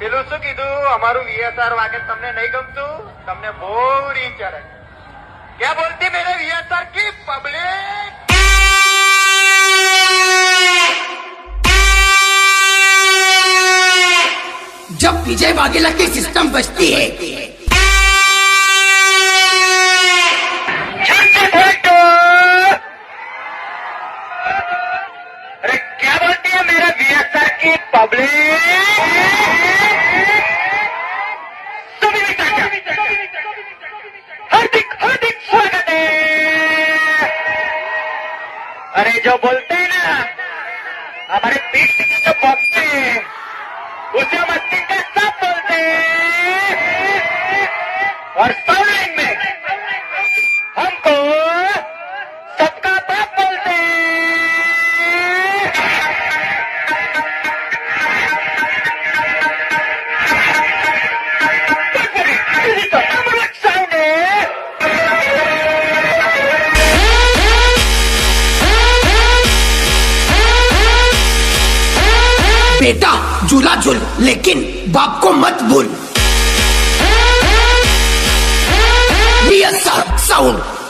પેલું શું કીધું અમારું વીએસઆર વાગે તમને નહીં ગમતું તમને બહુ રીચ ચડે क्या बोलती मेरे वीएसआर की पब्लिक जब विजय वाघेला की सिस्टम बचती है अरे क्या बोलती है मेरे वीएसआर की पब्लिक हार्दिक हार्दिक स्वागत है अरे जो बोलते हैं ना हमारे पीठ के जो बॉक्स है उसे मस्ती का सब बोलते हैं और साउंड में हमको सबका बाप बोलते हैं तो अलग साउंड है बेटा झूला झूल लेकिन बाप को मत भूल वीएसआर साउंड